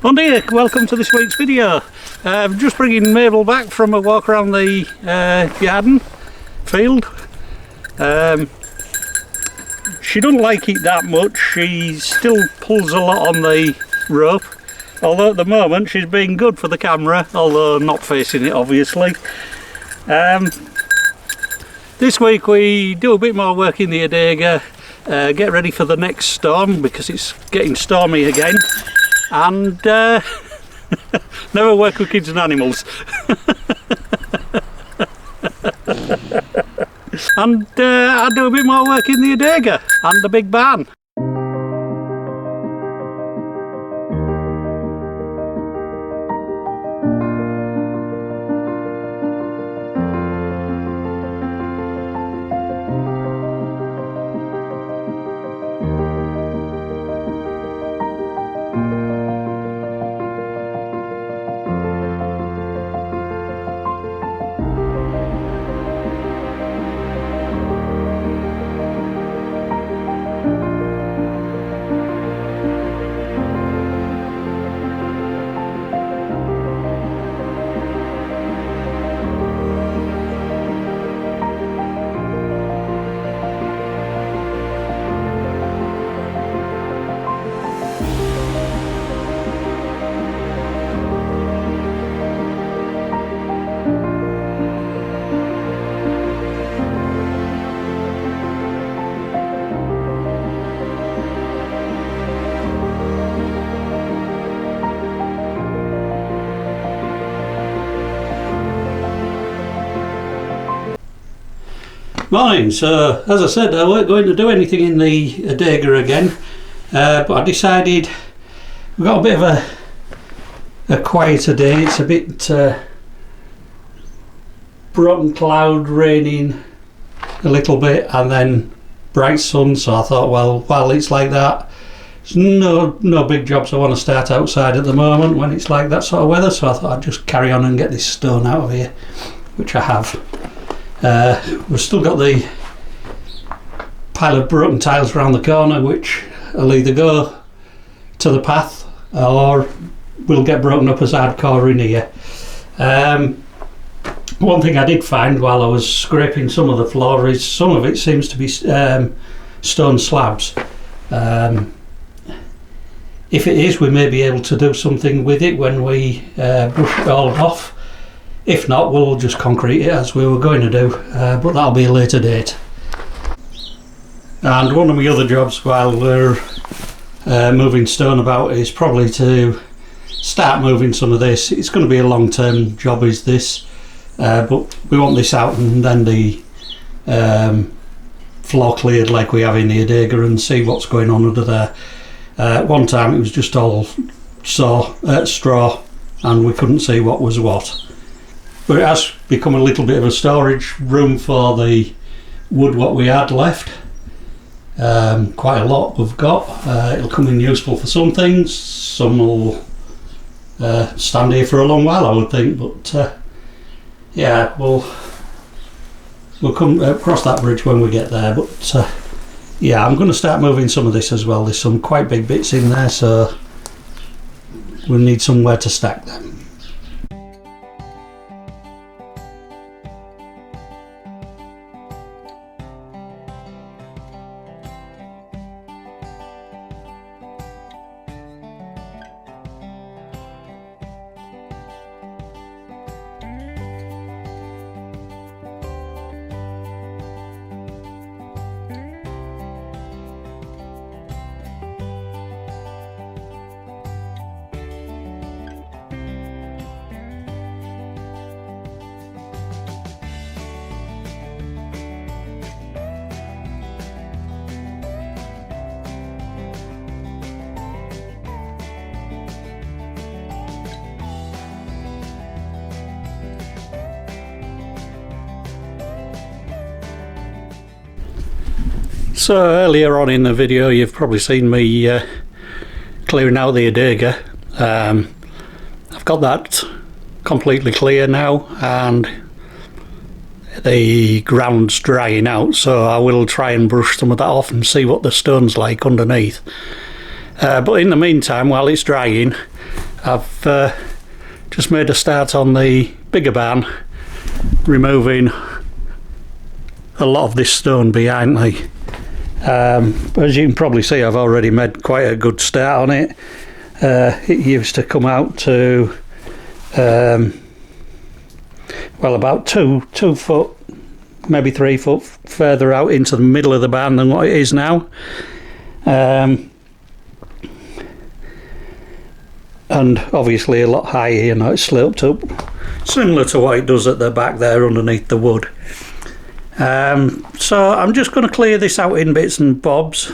Bon dia, welcome to this week's video. I'm just bringing Mabel back from a walk around the garden field. She doesn't like it that much. She still pulls a lot on the rope, although at the moment she's being good for the camera, although not facing it obviously. This week we do a bit more work in the adega, get ready for the next storm because it's getting stormy again, and never work with kids and animals. And I do a bit more work in the adega and the big barn. Morning. So as I said, I weren't going to do anything in the adega again, but I decided we've got a bit of a quieter day. It's a bit broken cloud, raining a little bit and then bright sun, so I thought, well, while it's like that, there's no big jobs I want to start outside at the moment when it's like that sort of weather, so I thought I'd just carry on and get this stone out of here, which I have. We've still got the pile of broken tiles around the corner, which will either go to the path or will get broken up as hardcore in here. One thing I did find while I was scraping some of the floor is some of it seems to be stone slabs. If it is, we may be able to do something with it when we brush it all off. If not, we'll just concrete it as we were going to do, but that'll be a later date. And one of my other jobs while we're moving stone about is probably to start moving some of this. It's going to be a long-term job is this, but we want this out and then the floor cleared like we have in the adega and see what's going on under there. One time it was just all straw and we couldn't see what was what. But it has become a little bit of a storage room for the wood what we had left. Quite a lot we've got. It'll come in useful for some things. Some will stand here for a long while, I would think. But yeah, we'll come across that bridge when we get there. But yeah, I'm going to start moving some of this as well. There's some quite big bits in there, so we'll need somewhere to stack them. So earlier on in the video you've probably seen me clearing out the adega. I've got that completely clear now and the ground's drying out, so I will try and brush some of that off and see what the stone's like underneath. But in the meantime, while it's drying, I've just made a start on the bigger barn, removing a lot of this stone behind me. As you can probably see, I've already made quite a good start on it. It used to come out to well, about 2 foot, maybe 3 foot further out into the middle of the barn than what it is now. And obviously a lot higher, you know, it's sloped up, similar to what it does at the back there underneath the wood. So I'm just going to clear this out in bits and bobs.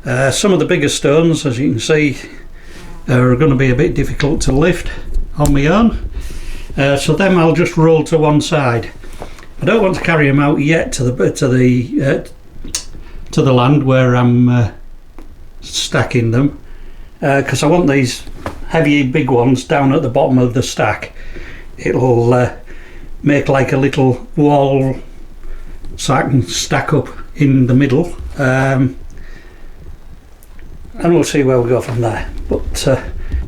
Some of the bigger stones, as you can see, are going to be a bit difficult to lift on my own. So them I'll just roll to one side. I don't want to carry them out yet to the land where I'm stacking them, because I want these heavy big ones down at the bottom of the stack. It'll make like a little wall so I can stack up in the middle, and we'll see where we go from there. But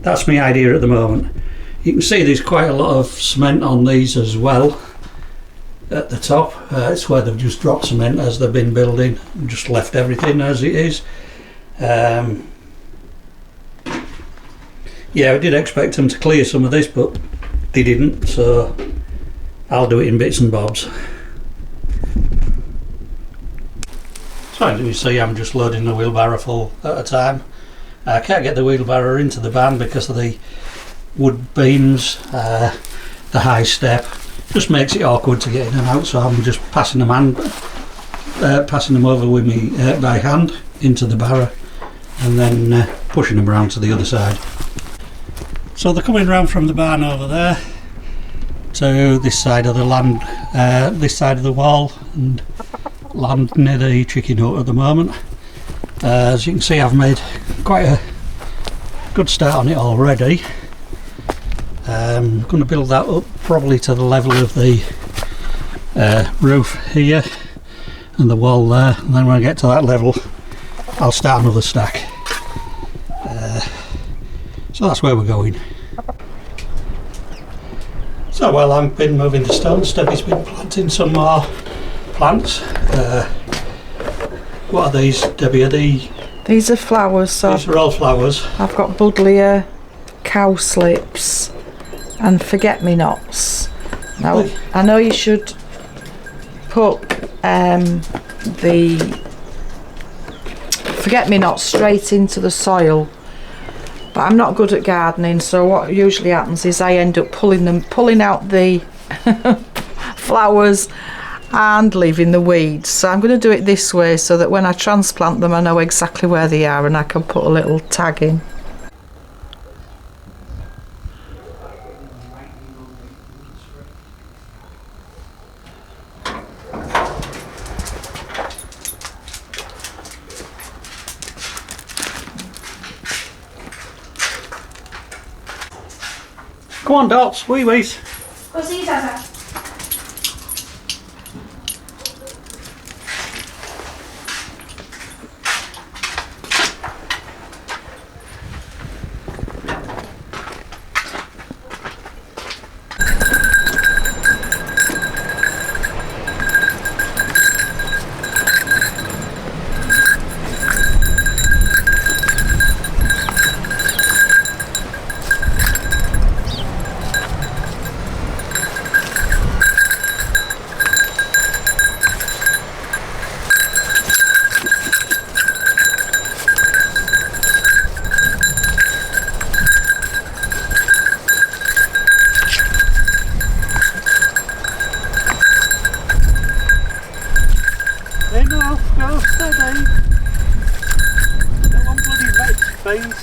that's my idea at the moment. You can see there's quite a lot of cement on these as well at the top. It's where they've just dropped cement as they've been building and just left everything as it is. Yeah, I did expect them to clear some of this, but they didn't, so I'll do it in bits and bobs. So as you see, I'm just loading the wheelbarrow full at a time. I can't get the wheelbarrow into the barn because of the wood beams, the high step. Just makes it awkward to get in and out, so I'm just passing them over with me by hand into the barrow, and then pushing them around to the other side. So they're coming round from the barn over there to this side of the land, this side of the wall, and land near the chicken hut at the moment. As you can see, I've made quite a good start on it already. I'm going to build that up probably to the level of the roof here and the wall there, and then when I get to that level I'll start another stack. So that's where we're going. So while I've been moving the stones, Debbie's been planting some more plants. What are these, Debbie? These are flowers. So these are all flowers. I've got buddleia, cowslips and forget-me-nots. Now I know you should put the forget-me-nots straight into the soil, but I'm not good at gardening, so what usually happens is I end up pulling out the flowers and leaving the weeds. So I'm going to do it this way so that when I transplant them I know exactly where they are and I can put a little tag in. Come on, Dots, wee wees. Go see Dada.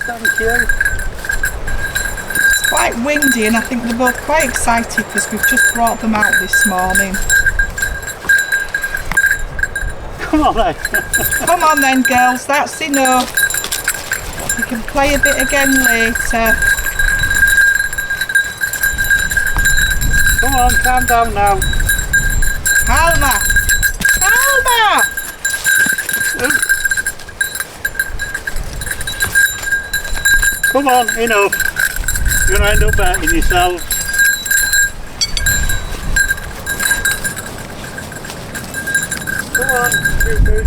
Thank you. It's quite windy and I think they're both quite excited because we've just brought them out this morning. Come on then. Come on then girls, that's enough. You can play a bit again later. Come on, calm down now. Alma! Alma! Come on, enough. You're going to end up hurting yourself. Come on, Cupid.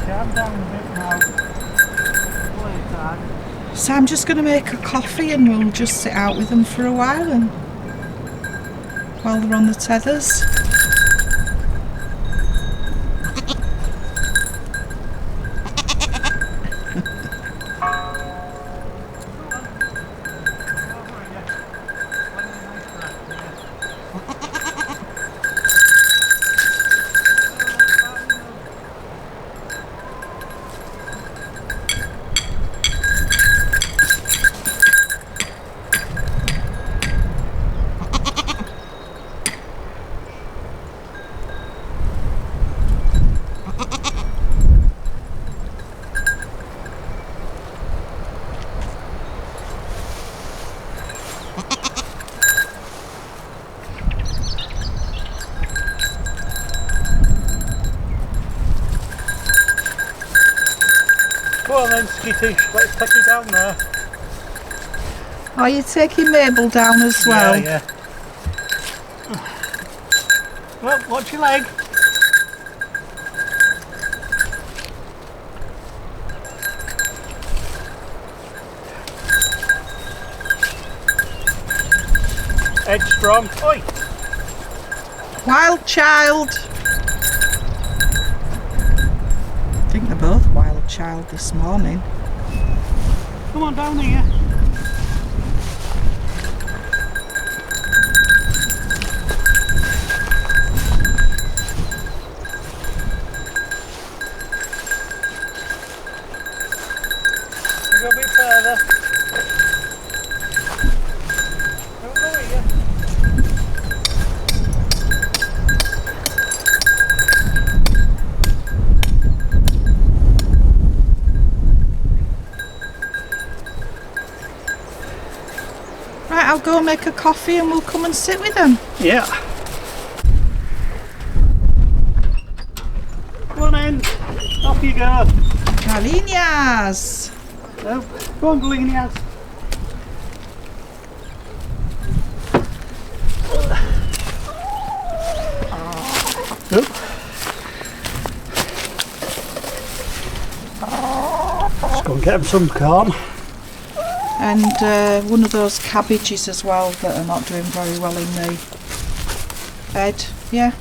Calm down a bit now. So I'm just going to make a coffee and we'll just sit out with them for a while and while they're on the tethers. Go on then, Skittish, let's take you down there. Are you taking Mabel down as well? Yeah. Well, watch your leg. Head strong. Oi! Wild child! I think they're both wild child this morning. Come on down here. Go a bit further. Don't go here. Right, I'll go make a coffee and we'll come and sit with them. Yeah. Come on in. Off you go. Galinas! No. Go on, Galinas. Let's go and get them some corn. And one of those cabbages as well that are not doing very well in the bed. Yeah.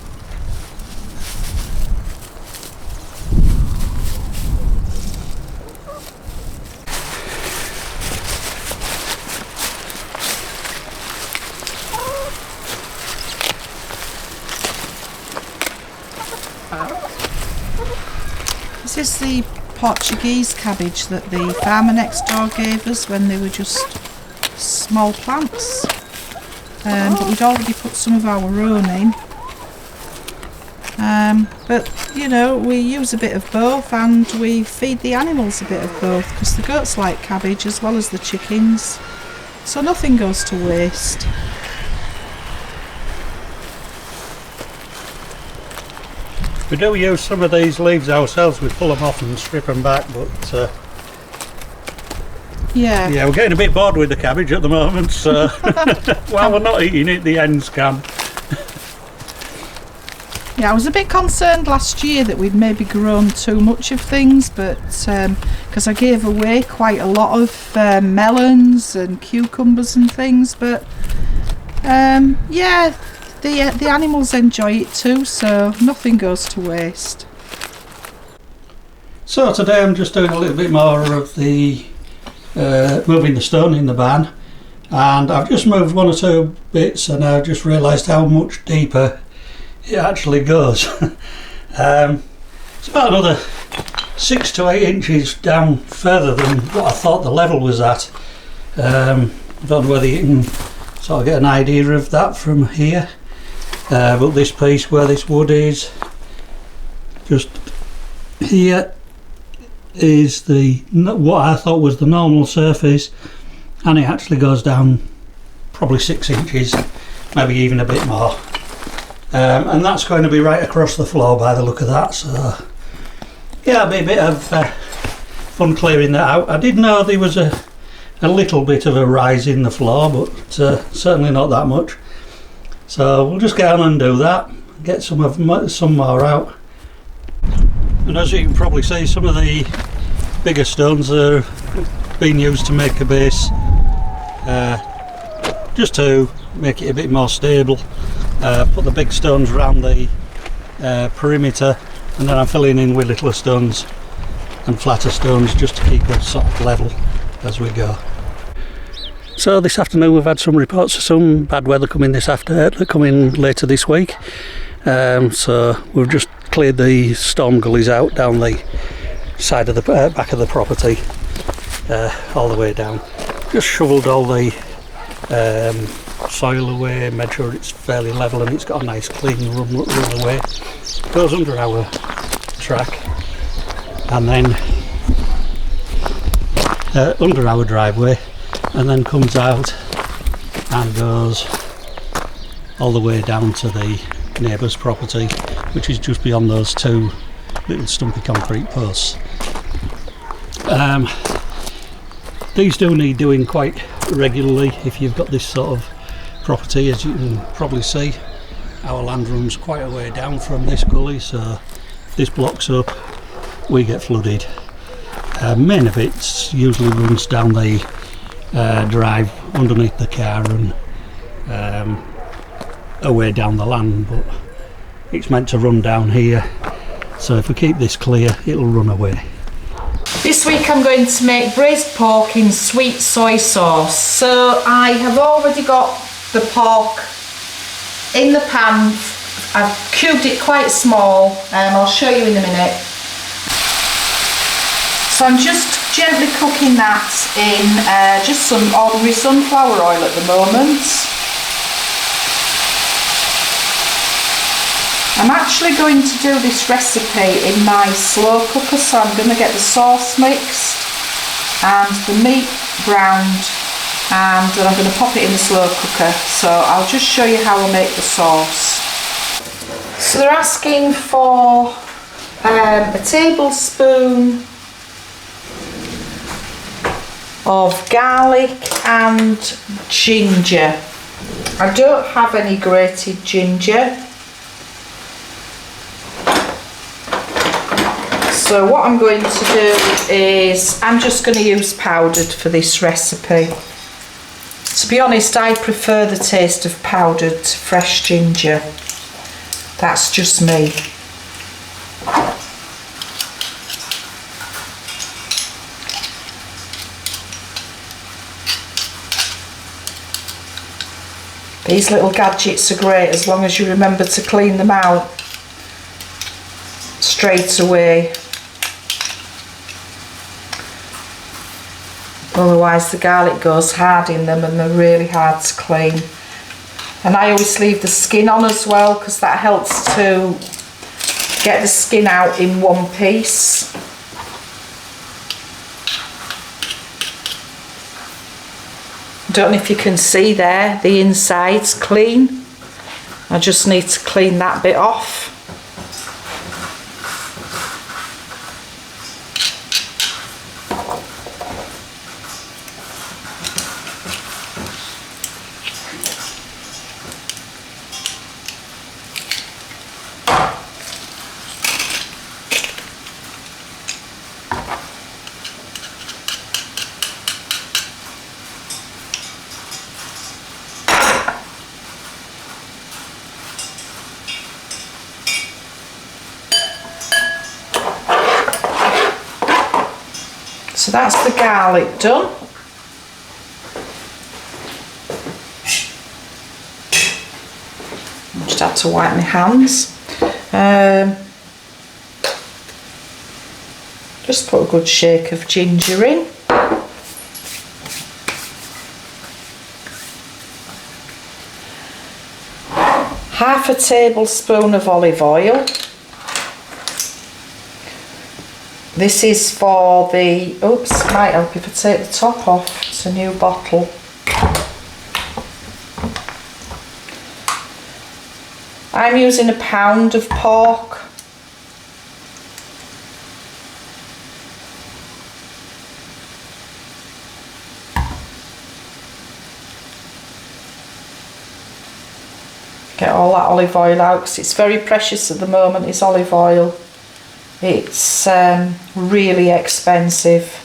This is the Portuguese cabbage that the farmer next door gave us when they were just small plants. But we'd already put some of our own in. But you know, we use a bit of both and we feed the animals a bit of both because the goats like cabbage as well as the chickens. So nothing goes to waste. We do use some of these leaves ourselves. We pull them off and strip them back, but yeah, we're getting a bit bored with the cabbage at the moment, so while we're not eating it, the hens can. Yeah, I was a bit concerned last year that we'd maybe grown too much of things, but because I gave away quite a lot of melons and cucumbers and things, but yeah, the animals enjoy it too, so nothing goes to waste. So today I'm just doing a little bit more of the moving the stone in the barn, and I've just moved one or two bits and I've just realised how much deeper it actually goes. It's about another 6 to 8 inches down further than what I thought the level was at. I don't know whether you can sort of get an idea of that from here. But this piece where this wood is, just here is the what I thought was the normal surface, and it actually goes down probably 6 inches, maybe even a bit more. And that's going to be right across the floor by the look of that, so yeah, it'll be a bit of fun clearing that out. I did know there was a little bit of a rise in the floor, but certainly not that much. So we'll just get on and do that, get some more out. And as you can probably see, some of the bigger stones are being used to make a base, just to make it a bit more stable. Put the big stones around the perimeter, and then I'm filling in with littler stones and flatter stones just to keep us sort of level as we go. So this afternoon we've had some reports of some bad weather coming later this week. So we've just cleared the storm gullies out down the side of the back of the property, all the way down. Just shoveled all the soil away, made sure it's fairly level and it's got a nice clean run away. Goes under our track and then under our driveway, and then comes out and goes all the way down to the neighbour's property, which is just beyond those two little stumpy concrete posts. These do need doing quite regularly if you've got this sort of property. As you can probably see, our land runs quite a way down from this gully, so if this blocks up we get flooded. Main of it usually runs down the drive underneath the car and away down the land, but it's meant to run down here, so if we keep this clear it'll run away. This week I'm going to make braised pork in sweet soy sauce. So I have already got the pork in the pan. I've cubed it quite small, I'll show you in a minute. So I'm just gently cooking that in just some ordinary sunflower oil at the moment. I'm actually going to do this recipe in my slow cooker, so I'm going to get the sauce mixed and the meat browned, and then I'm going to pop it in the slow cooker. So I'll just show you how I make the sauce. So they're asking for a tablespoon of garlic and ginger. I don't have any grated ginger, so what I'm going to do is I'm just going to use powdered for this recipe. To be honest, I prefer the taste of powdered to fresh ginger. That's just me. These little gadgets are great as long as you remember to clean them out straight away. Otherwise the garlic goes hard in them and they're really hard to clean. And I always leave the skin on as well, because that helps to get the skin out in one piece. Don't know if you can see there, the inside's clean. I just need to clean that bit off. So that's the garlic done. I just had to wipe my hands. Just put a good shake of ginger in. Half a tablespoon of olive oil. This is for the, oops, might help if I take the top off, it's a new bottle. I'm using a pound of pork. Get all that olive oil out, because it's very precious at the moment, is olive oil. It's really expensive.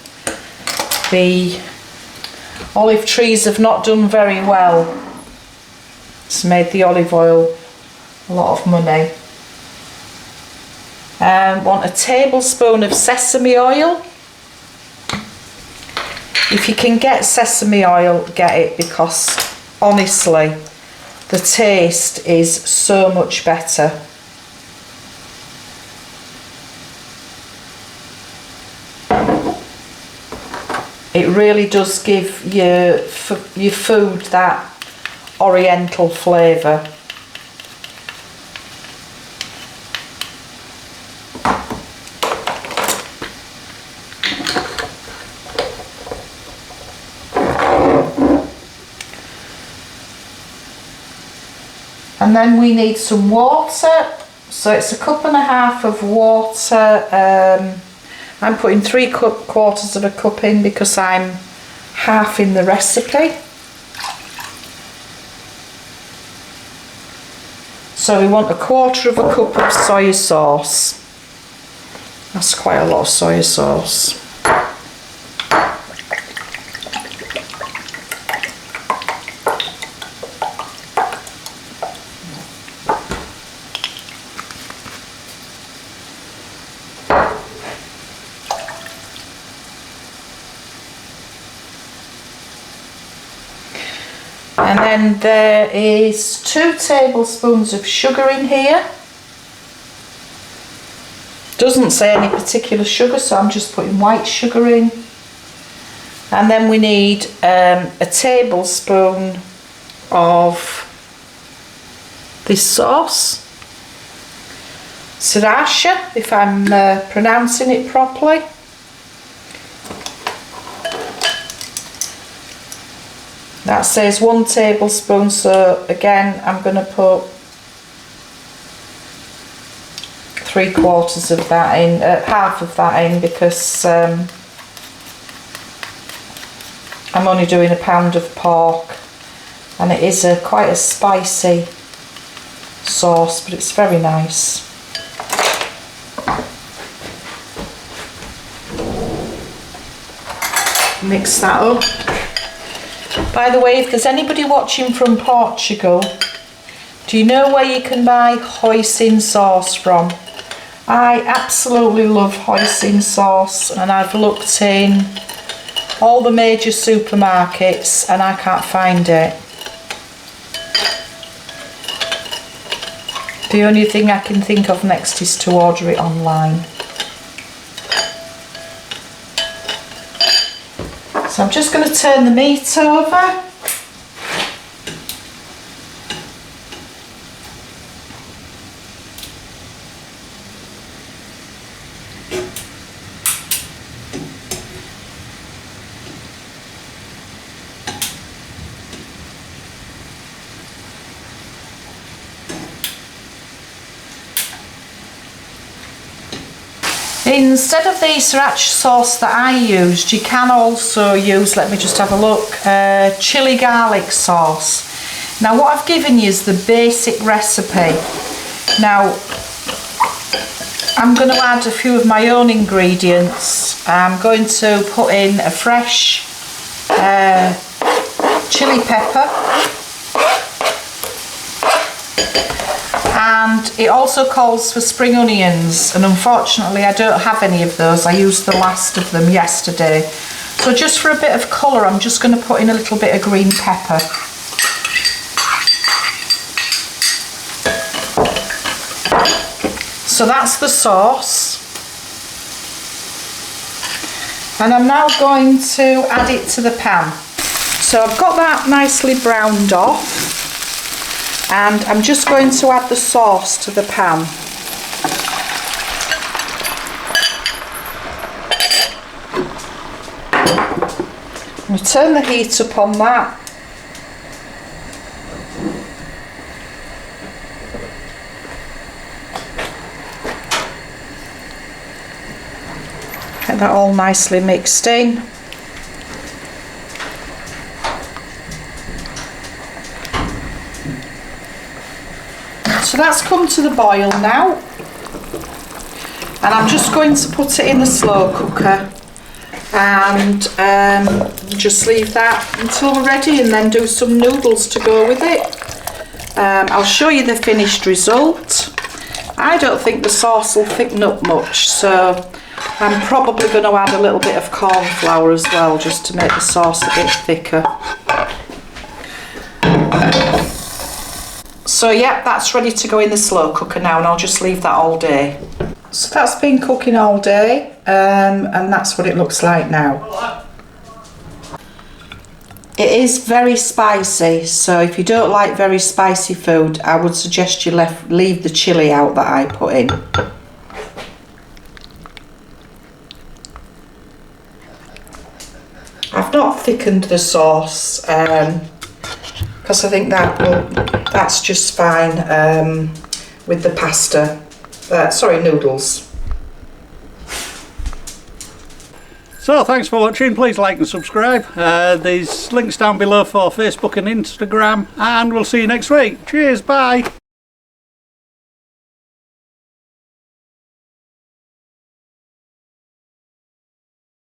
The olive trees have not done very well. It's made the olive oil a lot of money. Want a tablespoon of sesame oil. If you can get sesame oil, get it, because honestly the taste is so much better. It really does give your food that oriental flavour. And then we need some water, so it's 1.5 cups of water. I'm putting 3/4 of a cup in because I'm half in the recipe. So we want 1/4 cup of soy sauce. That's quite a lot of soy sauce. And then there is 2 tablespoons of sugar in here. Doesn't say any particular sugar, so I'm just putting white sugar in. And then we need a tablespoon of this sauce, sriracha, if I'm pronouncing it properly. That says 1 tablespoon, so again I'm going to put 3/4 of that in, half of that in, because I'm only doing 1 pound of pork, and it is quite a spicy sauce, but it's very nice. Mix that up. By the way, if there's anybody watching from Portugal, do you know where you can buy hoisin sauce from? I absolutely love hoisin sauce, and I've looked in all the major supermarkets and I can't find it. The only thing I can think of next is to order it online. So I'm just going to turn the meat over. Instead of the sriracha sauce that I used, you can also use, let me just have a look, chili garlic sauce. Now what I've given you is the basic recipe. Now I'm going to add a few of my own ingredients. I'm going to put in a fresh chili pepper. And it also calls for spring onions, and unfortunately I don't have any of those. I used the last of them yesterday. So just for a bit of colour, I'm just going to put in a little bit of green pepper. So that's the sauce. And I'm now going to add it to the pan. So I've got that nicely browned off. And I'm just going to add the sauce to the pan. I'm going to turn the heat up on that. Get that all nicely mixed in. that's come to the boil now, and I'm just going to put it in the slow cooker and just leave that until we're ready, and then do some noodles to go with it. I'll show you the finished result. I don't think the sauce will thicken up much, so I'm probably going to add a little bit of corn flour as well, just to make the sauce a bit thicker. So yeah, that's ready to go in the slow cooker now, and I'll just leave that all day. So that's been cooking all day, and that's what it looks like now. It is very spicy, so if you don't like very spicy food, I would suggest you leave the chilli out that I put in. I've not thickened the sauce because I think that's just fine with the pasta. Noodles. So thanks for watching, please like and subscribe. There's links down below for Facebook and Instagram, and we'll see you next week. Cheers, bye.